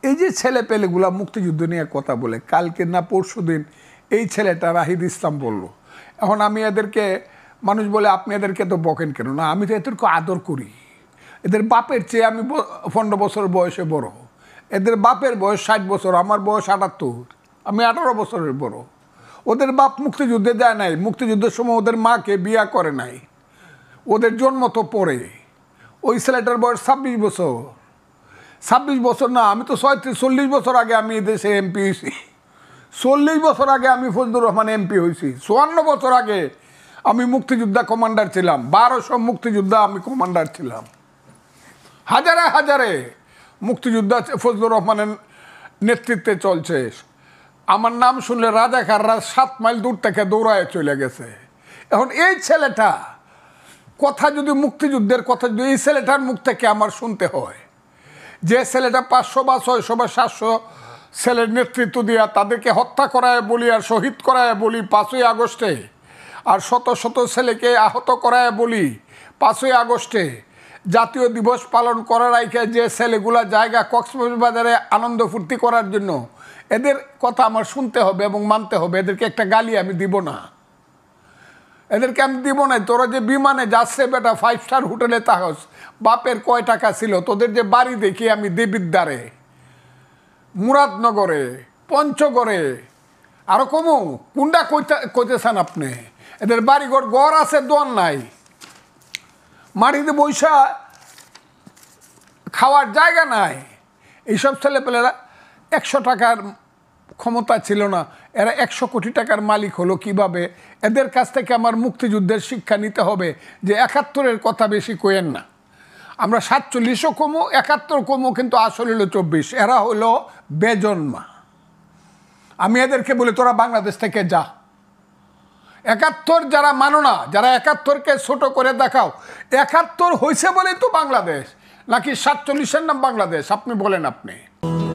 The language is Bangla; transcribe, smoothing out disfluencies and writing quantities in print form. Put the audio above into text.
এই যে ছেলে পেলেগুলা মুক্তিযুদ্ধ নিয়ে কথা বলে, কালকে না পরশু দিন এই ছেলেটা রাহিদ ইসলাম বলল। এখন আমি এদেরকে, মানুষ বলে আপনি এদেরকে তো বকেন কেন? না, আমি তো এদেরকে আদর করি। এদের বাপের চেয়ে আমি 15 বছর বয়সে বড়। এদের বাপের বয়স 60 বছর, আমার বয়স 78, আমি 18 বছরের বড়। ওদের বাপ মুক্তিযুদ্ধে যায় নাই, মুক্তিযুদ্ধের সময় ওদের মাকে বিয়া করে নাই, ওদের জন্ম তো পড়ে। ওই ছেলেটার বয়স 26 বছর। 26 বছর না, আমি তো 40 বছর আগে আমি দেশে এমপি হয়েছি। 40 বছর আগে আমি ফজলুর রহমান এমপি হয়েছি। 54 বছর আগে আমি মুক্তিযোদ্ধা কমান্ডার ছিলাম। 1200 মুক্তিযোদ্ধা আমি কমান্ডার ছিলাম। হাজারে হাজারে মুক্তিযোদ্ধা ফজলুর রহমানের নেতৃত্বে চলছে। আমার নাম শুনলে রাজাকাররা 7 মাইল দূর থেকে দৌড়ায় চলে গেছে। এখন এই ছেলেটা কথা যদি, মুক্তিযুদ্ধের কথা যদি এই ছেলেটার মুখ থেকে আমার শুনতে হয়, যে ছেলেটা 500 বা 600 বা 700 ছেলের নেতৃত্ব দিয়া তাদেরকে হত্যা করায় বলি আর শহীদ করায় বলি 5ই আগস্টে, আর শত শত ছেলেকে আহত করায় বলি 5ই আগস্টে, জাতীয় দিবস পালন করার আগে যে ছেলেগুলা জায়গা কক্সবাজারে আনন্দ ফুর্তি করার জন্য, এদের কথা আমার শুনতে হবে এবং মানতে হবে। এদেরকে একটা গালি আমি দিব না, এদেরকে আমি দিব না। তোরা যে বিমানে যাচ্ছে বেটা, 5 স্টার হোটেলে তাহস, বাপের কয় টাকা ছিল? তোদের যে বাড়ি দেখি আমি দেবিদ্বারে, মুরাদনগরে, পঞ্চগড়ে, আরো কমু কোনটা কইতেছেন আপনি? এদের বাড়িঘর গড় আছে, দোয়ার নাই, মাটিতে বৈশা খাওয়ার জায়গা নাই। এইসব ছেলেপেলেরা 100 টাকার ক্ষমতা ছিল না, এরা 100 কোটি টাকার মালিক হলো কিভাবে? এদের কাছ থেকে আমার মুক্তিযুদ্ধের শিক্ষা নিতে হবে যে 71-এর কথা বেশি কইেন না। আমরা 47ও কমো, 71 কমো, কিন্তু আসলে হলো 24। এরা হলো বেজন্মা। আমি এদেরকে বলি তোরা বাংলাদেশ থেকে যা। 71 যারা মানো না, যারা 71কে ছোট করে দেখাও, 71 হয়েছে বলেই তো বাংলাদেশ, নাকি 47-এর নাম বাংলাদেশ? আপনি বলেন। আপনি